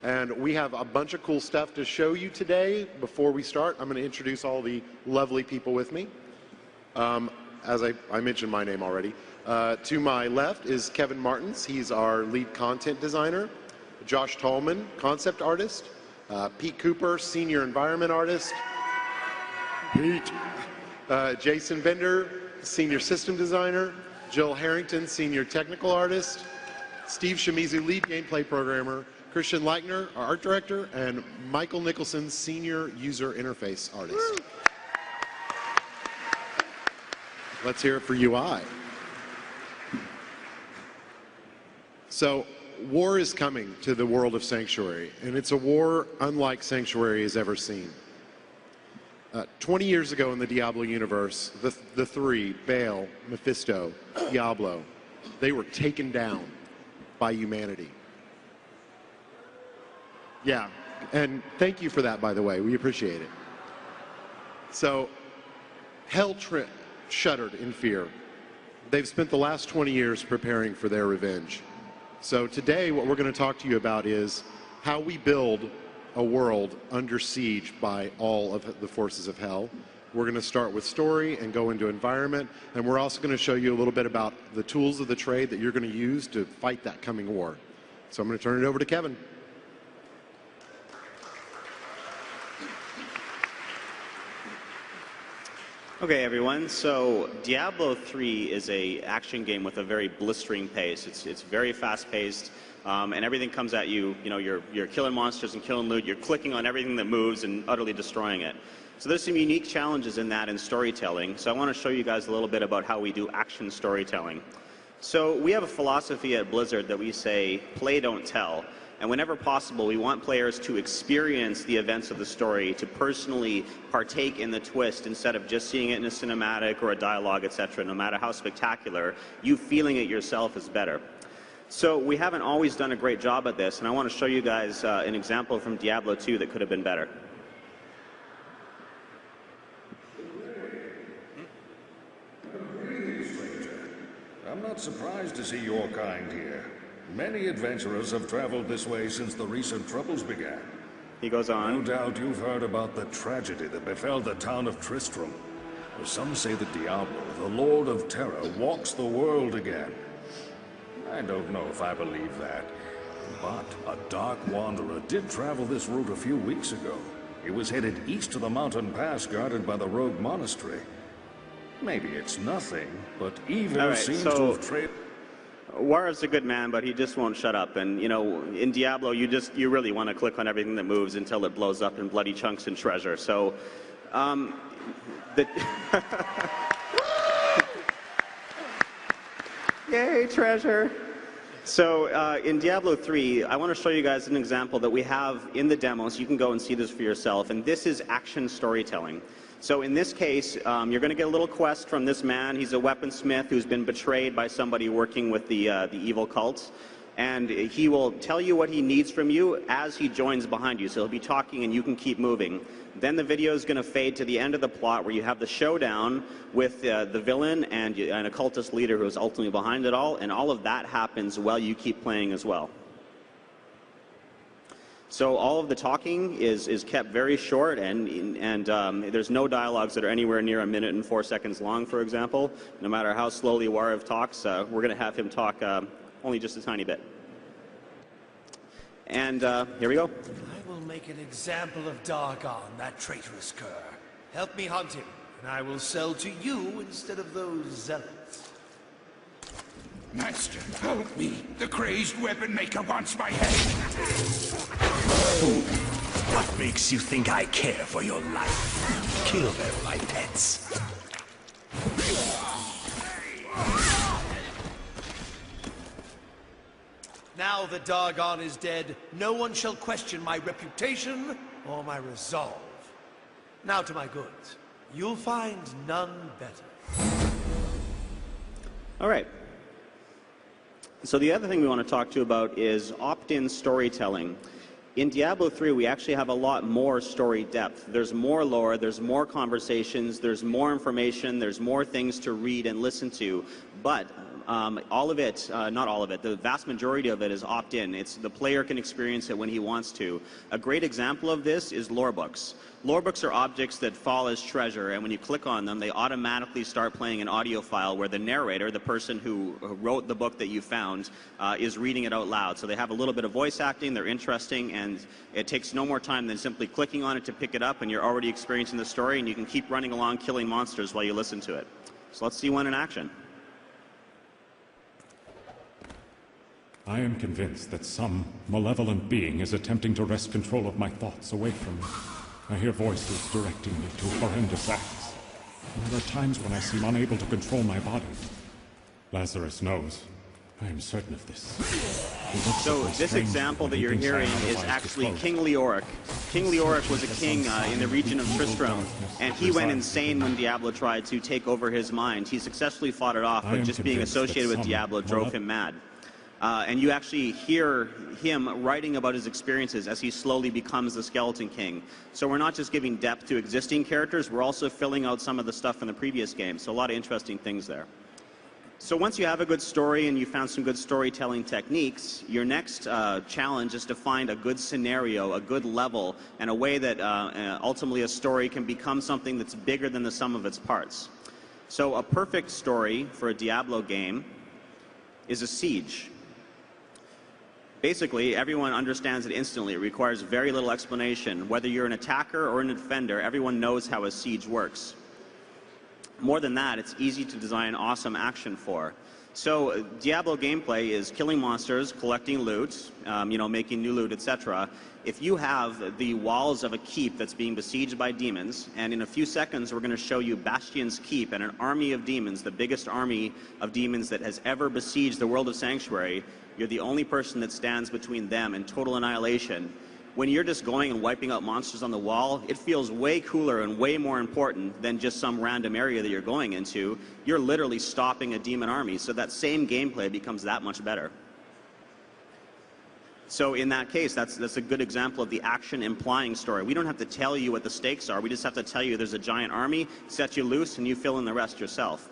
And we have a bunch of cool stuff to show you today. Before we start, I'm going to introduce all the lovely people with me. As I mentioned my name already. To my left is Kevin Martins. He's our lead content designer. Josh Tallman, concept artist. Pete Cooper, senior environment artist. Pete. Jason Bender, senior system designer. Jill Harrington, senior technical artist. Steve Shimizu, lead gameplay programmer. Christian Leichner, our art director, and Michael Nicholson, senior user interface artist. Woo! Let's hear it for UI. So, war is coming to the world of Sanctuary, and it's a war unlike Sanctuary has ever seen. 20 years ago in the Diablo universe, the three, Baal, Mephisto, Diablo, they were taken down by humanity. Yeah, and thank you for that, by the way. We appreciate it. So, hell shuddered in fear. They've spent the last 20 years preparing for their revenge. So today, what we're going to talk to you about is how we build a world under siege by all of the forces of hell. We're going to start with story and go into environment, and we're also going to show you a little bit about the tools of the trade that you're going to use to fight that coming war. So I'm going to turn it over to Kevin. Okay, everyone. So Diablo 3 is an action game with a very blistering pace. It's very fast-paced, and everything comes at you. You know, you're killing monsters and killing loot. You're clicking on everything that moves and utterly destroying it. So there's some unique challenges in that in storytelling. So I want to show you guys a little bit about how we do action storytelling. So we have a philosophy at Blizzard that we say, play, don't tell. And whenever possible, we want players to experience the events of the story, to personally partake in the twist instead of just seeing it in a cinematic or a dialogue, etc. No matter how spectacular, you feeling it yourself is better. So we haven't always done a great job at this, and I want to show you guys an example from Diablo 2 that could have been better. I'm not surprised to see your kind here. Many adventurers have traveled this way since the recent troubles began. He goes on. No doubt you've heard about the tragedy that befell the town of Tristram. Some say that Diablo, the Lord of Terror, walks the world again. I don't know if I believe that. But a dark wanderer did travel this route a few weeks ago. He was headed east to the mountain pass guarded by the rogue monastery. Maybe it's nothing, but evil seems to have trailed. Warev's a good man, but he just won't shut up. And, you know, in Diablo, you really want to click on everything that moves until it blows up in bloody chunks and treasure. So, Yay, treasure! So, in Diablo 3, I want to show you guys an example that we have in the demo, so you can go and see this for yourself. And this is action storytelling. So in this case, you're going to get a little quest from this man. He's a weaponsmith who's been betrayed by somebody working with the evil cults. And he will tell you what he needs from you as he joins behind you. So he'll be talking and you can keep moving. Then the video is going to fade to the end of the plot where you have the showdown with the villain and an occultist leader who is ultimately behind it all. And all of that happens while you keep playing as well. So all of the talking is kept very short, and there's no dialogues that are anywhere near 1 minute and 4 seconds long, for example. No matter how slowly Warev talks, we're going to have him talk only just a tiny bit. And here we go. I will make an example of Dargon, that traitorous cur. Help me hunt him, and I will sell to you instead of those zealots. Master, help me. The crazed weapon maker wants my head. What makes you think I care for your life? Kill them, my pets. Now that Dargon is dead, no one shall question my reputation or my resolve. Now to my goods. You'll find none better. All right. So the other thing we want to talk to you about is opt-in storytelling. In Diablo 3, we actually have a lot more story depth. There's more lore, there's more conversations, there's more information, there's more things to read and listen to. But all of it, not all of it, the vast majority of it is opt-in. The player can experience it when he wants to. A great example of this is lore books. Lore books are objects that fall as treasure, and when you click on them, they automatically start playing an audio file where the narrator, the person who wrote the book that you found, is reading it out loud. So they have a little bit of voice acting, they're interesting, and it takes no more time than simply clicking on it to pick it up, and you're already experiencing the story, and you can keep running along killing monsters while you listen to it. So let's see one in action. I am convinced that some malevolent being is attempting to wrest control of my thoughts away from me. I hear voices directing me to horrendous acts. And there are times when I seem unable to control my body. Lazarus knows. I am certain of this. So this example that you're hearing is actually King Leoric. King Leoric was a king in the region of Tristram, and he went insane when Diablo tried to take over his mind. He successfully fought it off, but just being associated with Diablo drove him mad. And you actually hear him writing about his experiences as he slowly becomes the Skeleton King. So we're not just giving depth to existing characters, we're also filling out some of the stuff from the previous game. So a lot of interesting things there. So once you have a good story and you found some good storytelling techniques, your next challenge is to find a good scenario, a good level, and a way that ultimately a story can become something that's bigger than the sum of its parts. So a perfect story for a Diablo game is a siege. Basically, everyone understands it instantly. It requires very little explanation. Whether you're an attacker or a defender, everyone knows how a siege works. More than that, it's easy to design awesome action for. So Diablo gameplay is killing monsters, collecting loot, making new loot, etc. If you have the walls of a keep that's being besieged by demons, and in a few seconds we're going to show you Bastion's Keep and an army of demons, the biggest army of demons that has ever besieged the world of Sanctuary, you're the only person that stands between them and total annihilation. When you're just going and wiping out monsters on the wall, it feels way cooler and way more important than just some random area that you're going into. You're literally stopping a demon army, so that same gameplay becomes that much better. So in that case, that's a good example of the action-implying story. We don't have to tell you what the stakes are. We just have to tell you there's a giant army, set you loose, and you fill in the rest yourself.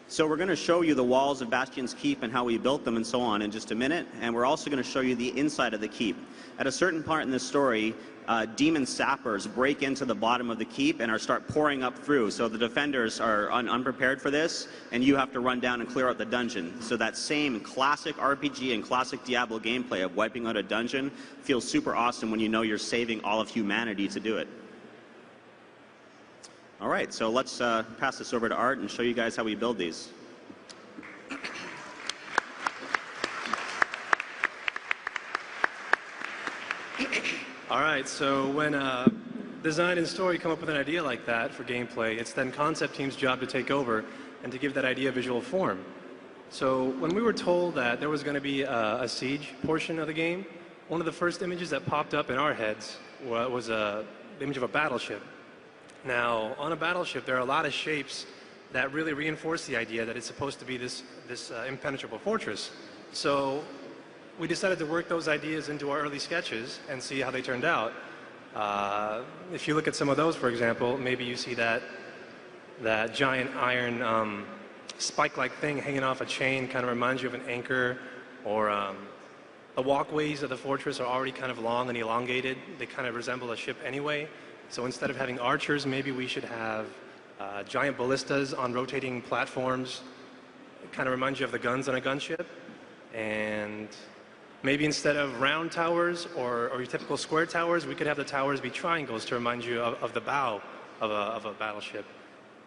So we're going to show you the walls of Bastion's Keep and how we built them and so on in just a minute, and we're also going to show you the inside of the keep. At a certain part in this story, demon sappers break into the bottom of the keep and start pouring up through. So the defenders are unprepared for this, and you have to run down and clear out the dungeon. So that same classic RPG and classic Diablo gameplay of wiping out a dungeon feels super awesome when you know you're saving all of humanity to do it. All right, so let's pass this over to Art and show you guys how we build these. All right, so when design and story come up with an idea like that for gameplay, it's then concept team's job to take over and to give that idea visual form. So when we were told that there was going to be a siege portion of the game, one of the first images that popped up in our heads was the image of a battleship. Now, on a battleship, there are a lot of shapes that really reinforce the idea that it's supposed to be this impenetrable fortress. So we decided to work those ideas into our early sketches and see how they turned out. If you look at some of those, for example, maybe you see that giant iron spike-like thing hanging off a chain kind of reminds you of an anchor, or the walkways of the fortress are already kind of long and elongated. They kind of resemble a ship anyway. So instead of having archers, maybe we should have giant ballistas on rotating platforms. It kind of reminds you of the guns on a gunship. And maybe instead of round towers or your typical square towers, we could have the towers be triangles to remind you of the bow of a battleship.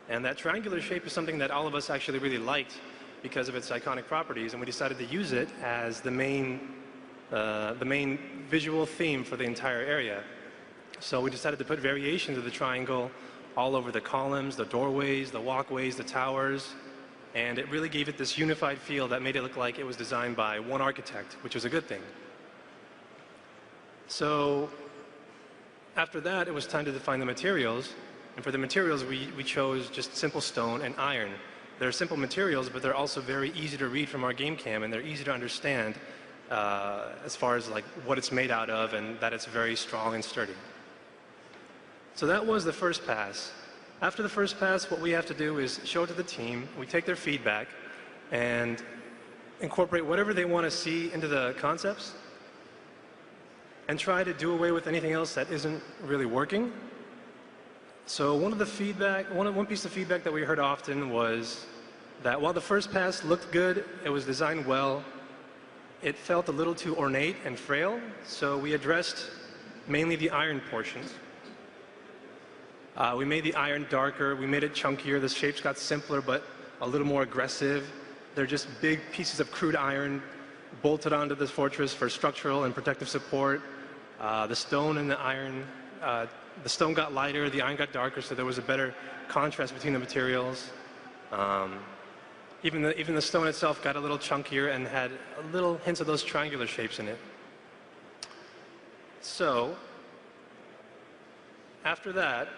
And that triangular shape is something that all of us actually really liked because of its iconic properties, and we decided to use it as the main visual theme for the entire area. So we decided to put variations of the triangle all over the columns, the doorways, the walkways, the towers, and it really gave it this unified feel that made it look like it was designed by one architect, which was a good thing. So after that, it was time to define the materials, and for the materials, we chose just simple stone and iron. They're simple materials, but they're also very easy to read from our game cam, and they're easy to understand as far as like what it's made out of and that it's very strong and sturdy. So that was the first pass. After the first pass, what we have to do is show it to the team. We take their feedback, and incorporate whatever they want to see into the concepts and try to do away with anything else that isn't really working. So one piece of feedback that we heard often was that while the first pass looked good, it was designed well, it felt a little too ornate and frail, so we addressed mainly the iron portions. We made the iron darker, we made it chunkier, the shapes got simpler but a little more aggressive. They're just big pieces of crude iron bolted onto this fortress for structural and protective support. The stone and the iron, the stone got lighter, the iron got darker, so there was a better contrast between the materials. Even the stone itself got a little chunkier and had a little hints of those triangular shapes in it. So, after that,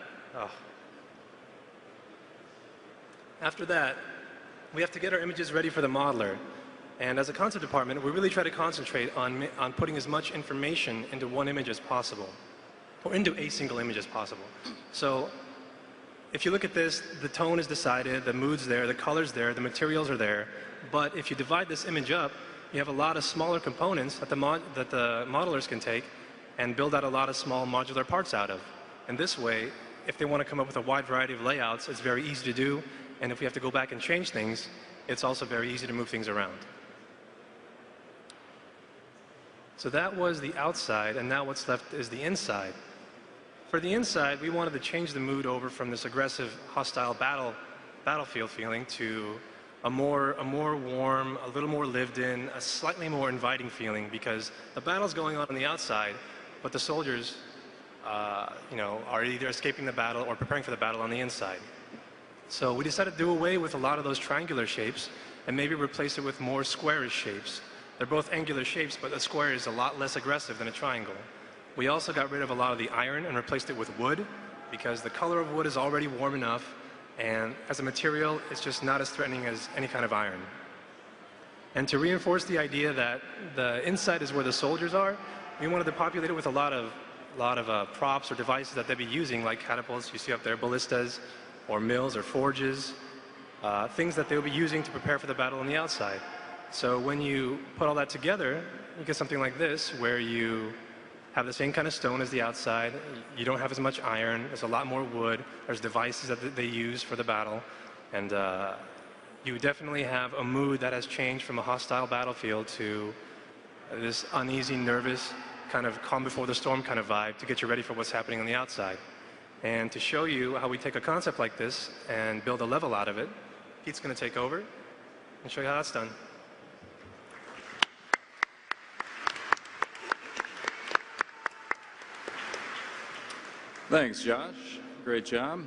we have to get our images ready for the modeler. And as a concept department, we really try to concentrate on putting as much information into one image as possible, or into a single image as possible. So, if you look at this, the tone is decided, the mood's there, the color's there, the materials are there. But if you divide this image up, you have a lot of smaller components that the modelers can take and build out a lot of small modular parts out of. And this way, if they want to come up with a wide variety of layouts, it's very easy to do. And if we have to go back and change things, it's also very easy to move things around. So that was the outside, and now what's left is the inside. For the inside, we wanted to change the mood over from this aggressive, hostile battlefield feeling to a more warm, a little more lived in, a slightly more inviting feeling, because the battle's going on the outside, but the soldiers are either escaping the battle or preparing for the battle on the inside. So we decided to do away with a lot of those triangular shapes and maybe replace it with more squarish shapes. They're both angular shapes, but a square is a lot less aggressive than a triangle. We also got rid of a lot of the iron and replaced it with wood, because the color of wood is already warm enough, and as a material, it's just not as threatening as any kind of iron. And to reinforce the idea that the inside is where the soldiers are, we wanted to populate it with a lot of props or devices that they'd be using, like catapults you see up there, ballistas, or mills or forges, things that they'll be using to prepare for the battle on the outside. So when you put all that together, you get something like this, where you have the same kind of stone as the outside, you don't have as much iron, there's a lot more wood, there's devices that they use for the battle, and you definitely have a mood that has changed from a hostile battlefield to this uneasy, nervous, kind of calm before the storm kind of vibe to get you ready for what's happening on the outside. And to show you how we take a concept like this and build a level out of it, Pete's going to take over and show you how that's done. Thanks, Josh. Great job.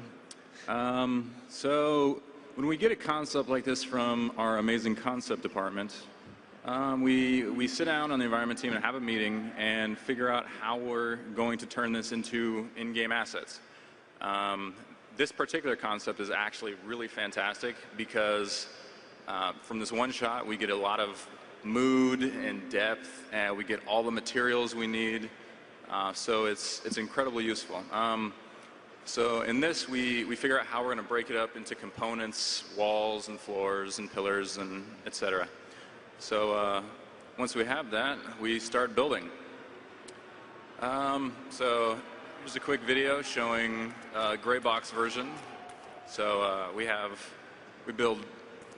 So when we get a concept like this from our amazing concept department, we sit down on the environment team and have a meeting and figure out how we're going to turn this into in-game assets. This particular concept is actually really fantastic because from this one shot we get a lot of mood and depth, and we get all the materials we need. So it's incredibly useful. So in this, we figure out how we're going to break it up into components, walls and floors and pillars and etc. So once we have that, we start building. So here's a quick video showing a gray box version. So we build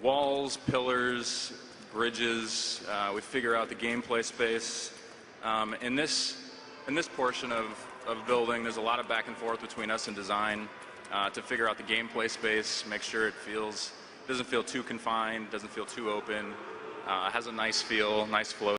walls, pillars, bridges. We figure out the gameplay space. In this portion of building, there's a lot of back and forth between us and design to figure out the gameplay space, make sure it doesn't feel too confined, doesn't feel too open, has a nice feel, nice flow.